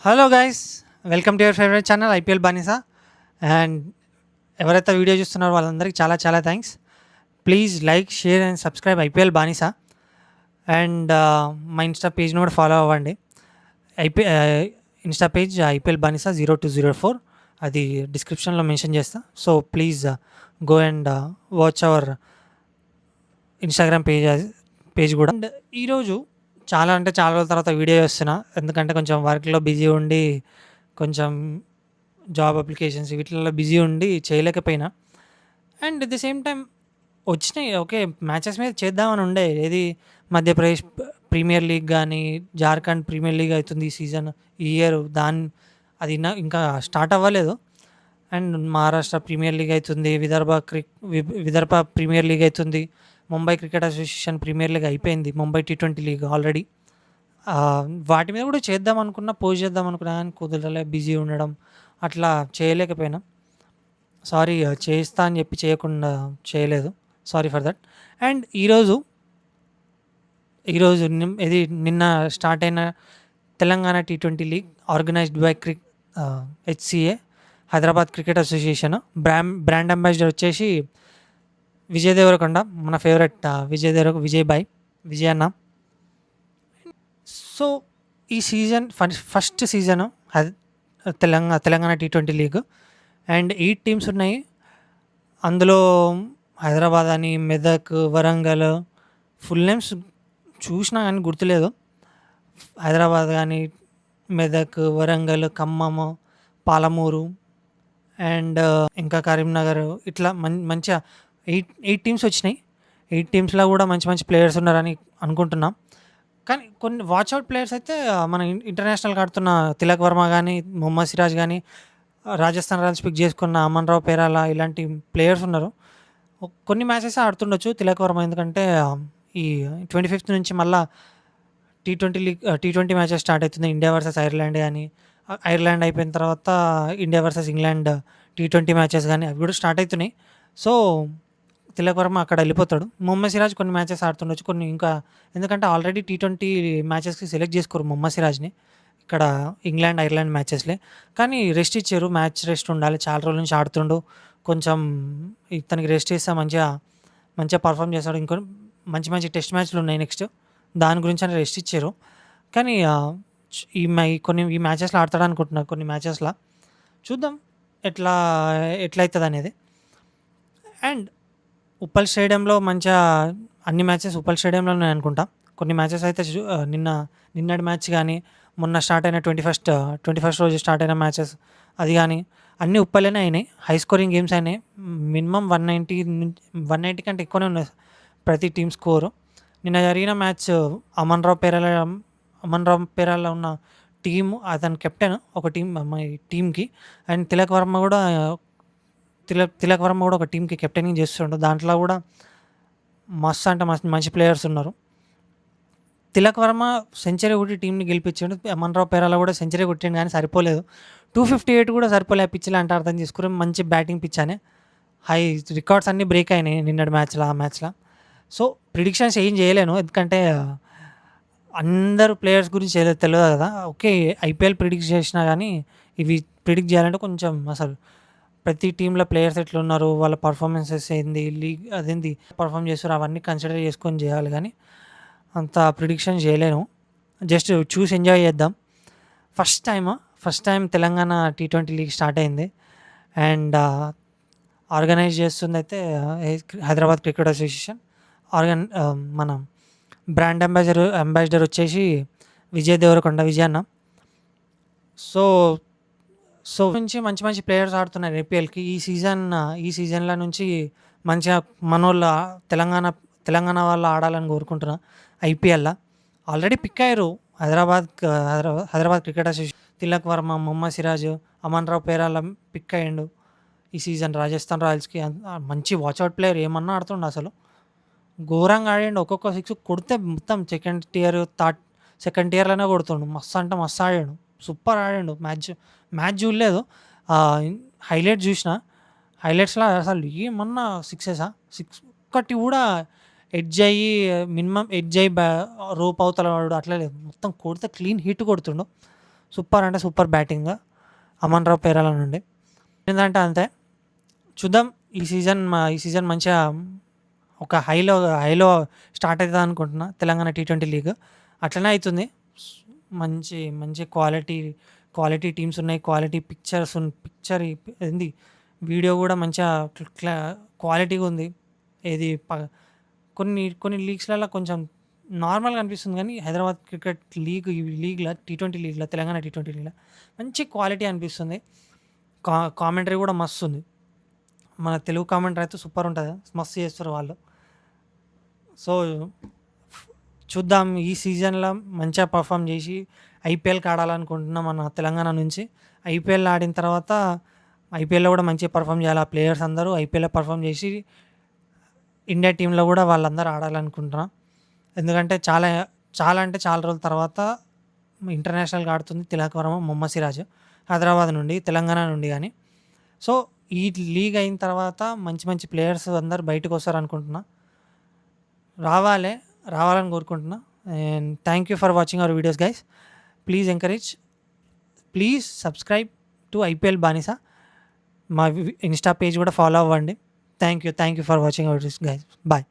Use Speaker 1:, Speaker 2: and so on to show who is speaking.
Speaker 1: Hello guys, welcome to your favourite channel IPL బానిసా. And ఎవరైతే video చూస్తున్నారో వాళ్ళందరికీ చాలా చాలా thanks. Please like, share and subscribe IPL బానిసా. అండ్ మా ఇన్స్టా పేజ్ని కూడా ఫాలో అవ్వండి. ఐపీ ఇన్స్టా పేజ్ ఐపీఎల్ బానిసా 0204, అది డిస్క్రిప్షన్లో మెన్షన్ చేస్తా. So please go and watch our Instagram page కూడా. అండ్ ఈరోజు చాలా అంటే చాలా రోజుల తర్వాత వీడియో చేస్తున్నా, ఎందుకంటే కొంచెం వర్క్లో బిజీ ఉండి, కొంచెం జాబ్ అప్లికేషన్స్ వీటిల్లో బిజీ ఉండి చేయలేకపోయినా. And at the same time వచ్చినాయి, ఓకే, మ్యాచెస్ మీద చేద్దామని ఉండే. ఏది మధ్యప్రదేశ్ ప్రీమియర్ లీగ్ కానీ, జార్ఖండ్ ప్రీమియర్ లీగ్ అవుతుంది ఈ సీజన్, ఈ ఇయర్. అది ఇంకా స్టార్ట్ అవ్వలేదు. అండ్ మహారాష్ట్ర ప్రీమియర్ లీగ్ అవుతుంది, విదర్భ ప్రీమియర్ లీగ్ అవుతుంది, Mumbai cricket association Premier League అయిపోయింది, ముంబై T20 లీగ్ ఆల్రెడీ. వాటి మీద కూడా చేద్దాం అనుకున్నా, పోస్ట్ చేద్దాం అనుకున్నా కానీ కుదరలే, బిజీ ఉండడం, అట్లా చేయలేకపోయినా. సారీ, చేస్తా అని చెప్పి చేయకుండా చేయలేదు, సారీ ఫర్ దట్. అండ్ ఈరోజు ఇది నిన్న స్టార్ట్ అయిన Telangana T20 league organised by HCA, Hyderabad cricket association. Brand ambassador వచ్చేసి విజయ్ దేవరకొండ, మన ఫేవరెట్ విజయ్ అన్న. సో ఈ season first season Telangana T20 league. And 8 teams ఉన్నాయి అందులో. హైదరాబాద్ అని, మెదక్, వరంగల్, ఫుల్ నేమ్స్ చూసినా కానీ గుర్తులేదు. హైదరాబాద్ కానీ, మెదక్, వరంగల్, ఖమ్మం, పాలమూరు అండ్ ఇంకా కరీంనగర్, ఇట్లా మంచిగా 8 టీమ్స్ వచ్చినాయి. 8 టీమ్స్లో కూడా మంచి మంచి ప్లేయర్స్ ఉన్నారని అనుకుంటున్నాం. కానీ కొన్ని వాచ్అవుట్ ప్లేయర్స్ అయితే మన ఇంటర్నేషనల్గా ఆడుతున్న తిలక్ వర్మ కానీ, మొహమ్మద్ సిరాజ్ కానీ, రాజస్థాన్ రాయల్స్ పిక్ చేసుకున్న అమన్ రావు పేరాల, ఇలాంటి ప్లేయర్స్ ఉన్నారు. కొన్ని మ్యాచెస్ ఆడుతుండొచ్చు తిలక్ వర్మ, ఎందుకంటే ఈ 25th నుంచి మళ్ళీ T20 మ్యాచెస్ స్టార్ట్ అవుతుంది. ఇండియా వర్సెస్ ఐర్లాండ్ కానీ, ఐర్లాండ్ అయిపోయిన తర్వాత India versus England T20 matches కానీ అవి కూడా స్టార్ట్ అవుతున్నాయి. సో తిలక్ వర్మ అక్కడ వెళ్ళిపోతాడు. మొహమ్మద్ సిరాజ్ కొన్ని మ్యాచెస్ ఆడుతుండొచ్చు, కొన్ని ఇంకా, ఎందుకంటే ఆల్రెడీ T20 మ్యాచెస్కి సెలెక్ట్ చేసుకోరు మొహమ్మద్ సిరాజ్ని ఇక్కడ ఇంగ్లాండ్ ఐర్లాండ్ మ్యాచెస్లే. కానీ రెస్ట్ ఇచ్చారు, మ్యాచ్ రెస్ట్ ఉండాలి, చాలా రోజుల నుంచి ఆడుతుండు. కొంచెం ఇతనికి రెస్ట్ ఇస్తే మంచిగా మంచిగా పర్ఫామ్ చేస్తాడు. ఇంకో మంచి మంచి టెస్ట్ మ్యాచ్లు ఉన్నాయి నెక్స్ట్, దాని గురించి అని రెస్ట్ ఇచ్చారు. కానీ ఈ మ్యాచెస్లో ఆడతాడు అనుకుంటున్నారు. కొన్ని మ్యాచెస్లో చూద్దాం ఎట్లయితుంది అనేది. అండ్ ఉప్పల్ స్టేడియంలో మంచిగా అన్ని మ్యాచెస్ ఉప్పల్ స్టేడియంలో ఉన్నాయి అనుకుంటా. కొన్ని మ్యాచెస్ అయితే నిన్నటి మ్యాచ్ కానీ, మొన్న స్టార్ట్ అయిన 21st రోజు స్టార్ట్ అయిన మ్యాచెస్ అది కానీ అన్నీ ఉప్పల్లోనే అయినాయి. హై స్కోరింగ్ గేమ్స్ అయినాయి. మినిమం 190 కంటే ఎక్కువనే ఉన్నాయి ప్రతి టీం స్కోరు. నిన్న జరిగిన మ్యాచ్ అమన్ రావు పేరాల ఉన్న టీము, అతను కెప్టెన్ ఒక టీంకి. అండ్ తిలక్ వర్మ కూడా ఒక టీంకి కెప్టెనింగ్ చేస్తుండు. దాంట్లో కూడా మస్తు అంటే మంచి ప్లేయర్స్ ఉన్నారు. తిలక్ వర్మ సెంచరీ కొట్టి టీంని గెలిపించాడు. అమన్ రావు పేరాల కూడా సెంచరీ కొట్టిండు కానీ సరిపోలేదు. 258 కూడా సరిపోలే పిచ్చిలు అంటే అర్థం చేసుకుని. మంచి బ్యాటింగ్ పిచ్ అని హై రికార్డ్స్ అన్నీ బ్రేక్ అయినాయి నిన్నటి మ్యాచ్లో. సో ప్రిడిక్షన్స్ ఏం చేయలేను, ఎందుకంటే అందరూ ప్లేయర్స్ గురించి తెలియదు కదా. ఓకే, ఐపీఎల్ ప్రిడిక్ట్ చేసినా కానీ ఇవి ప్రిడిక్ట్ చేయాలంటే కొంచెం అసలు ప్రతి టీంలో ప్లేయర్స్ ఎట్లున్నారు, వాళ్ళ పర్ఫార్మెన్సెస్ ఏంది, లీగ్ అదేంది పర్ఫామ్ చేస్తారు, అవన్నీ కన్సిడర్ చేసుకొని చేయాలి. కానీ అంత ప్రిడిక్షన్ చేయలేను. జస్ట్ చూసి ఎంజాయ్ చేద్దాం. First time Telangana T20 league start అయింది. అండ్ ఆర్గనైజ్ చేస్తుంది అయితే హైదరాబాద్ క్రికెట్ అసోసియేషన్. మన బ్రాండ్ అంబాసిడర్ వచ్చేసి విజయ్ దేవరకొండ, విజయ్ అన్న. సో నుంచి మంచి మంచి ప్లేయర్స్ ఆడుతున్నారు ఐపీఎల్కి ఈ సీజన్ల నుంచి. మంచిగా మనోళ్ళ తెలంగాణ వాళ్ళు ఆడాలని కోరుకుంటున్నా ఐపీఎల్లో. ఆల్రెడీ పిక్ అయ్యారు హైదరాబాద్ క్రికెట్ అసోసియేషన్. తిలక్ వర్మ, మొహమ్మద్ సిరాజ్, అమన్ రావు పేరాల పిక్ అయ్యిండు ఈ సీజన్ రాజస్థాన్ రాయల్స్కి. మంచి వాచ్అవుట్ ప్లేయర్, ఏమన్నా ఆడుతుండు అసలు, ఘోరంగా ఆడిండు. ఒక్కొక్క 6 కొడితే మొత్తం సెకండ్ టియర్లోనే కొడుతుండు. మస్తు అంటే మస్తు ఆడాడు, సూపర్ ఆడాడు. మ్యాచ్ చూడలేదు, హైలైట్స్లో అసలు ఏమన్నా సిక్స్ ఒక్కటి కూడా మినిమం ఎడ్జ్ అయ్యి రోప్ అవతల వాడు అట్లా లేదు. మొత్తం కొడితే క్లీన్ హిట్ కొడుతుండు, సూపర్ అంటే సూపర్ బ్యాటింగ్ అమన్ రావు పేరాల నుండి. ఏంటంటే అంతే చూద్దాం. ఈ సీజన్ మంచిగా ఒక హైలో స్టార్ట్ అవుతుంది అనుకుంటున్నా తెలంగాణ T20 లీగ్. అట్లనే అవుతుంది. మంచి మంచి క్వాలిటీ టీమ్స్ ఉన్నాయి. క్వాలిటీ పిక్చర్ ఏంది వీడియో కూడా మంచిగా క్వాలిటీగా ఉంది. ఏది కొన్ని లీగ్స్లలో కొంచెం నార్మల్గా అనిపిస్తుంది, కానీ హైదరాబాద్ క్రికెట్ T20 లీగ్లో తెలంగాణ T20 లీగ్లో మంచి క్వాలిటీ అనిపిస్తుంది. కామెంటరీ కూడా మస్తు ఉంది. మన తెలుగు కామెంటరీ అయితే సూపర్ ఉంటుంది, మస్తు చేస్తారు వాళ్ళు. సో చూద్దాం, ఈ సీజన్లో మంచిగా పర్ఫామ్ చేసి ఐపీఎల్కి ఆడాలనుకుంటున్నాం మన తెలంగాణ నుంచి. ఐపీఎల్ ఆడిన తర్వాత ఐపీఎల్లో కూడా మంచిగా పర్ఫామ్ చేయాలి. ఆ ప్లేయర్స్ అందరూ ఐపీఎల్లో పర్ఫామ్ చేసి ఇండియా టీంలో కూడా వాళ్ళందరూ ఆడాలనుకుంటున్నాం. ఎందుకంటే అంటే చాలా రోజుల తర్వాత ఇంటర్నేషనల్గా ఆడుతుంది తిలక్ వర్మ, మొహమ్మద్ సిరాజ్ హైదరాబాద్ నుండి, తెలంగాణ నుండి. కానీ సో ఈ లీగ్ అయిన తర్వాత మంచి మంచి ప్లేయర్స్ అందరు బయటకు వస్తారు అనుకుంటున్నా. రావాలని కోరుకుంటున్నా. And thank you for watching our videos guys. Please subscribe to IPL బానిసా. మా ఇన్స్టా పేజ్ కూడా ఫాలో అవ్వండి. Thank you for watching our videos guys. Bye.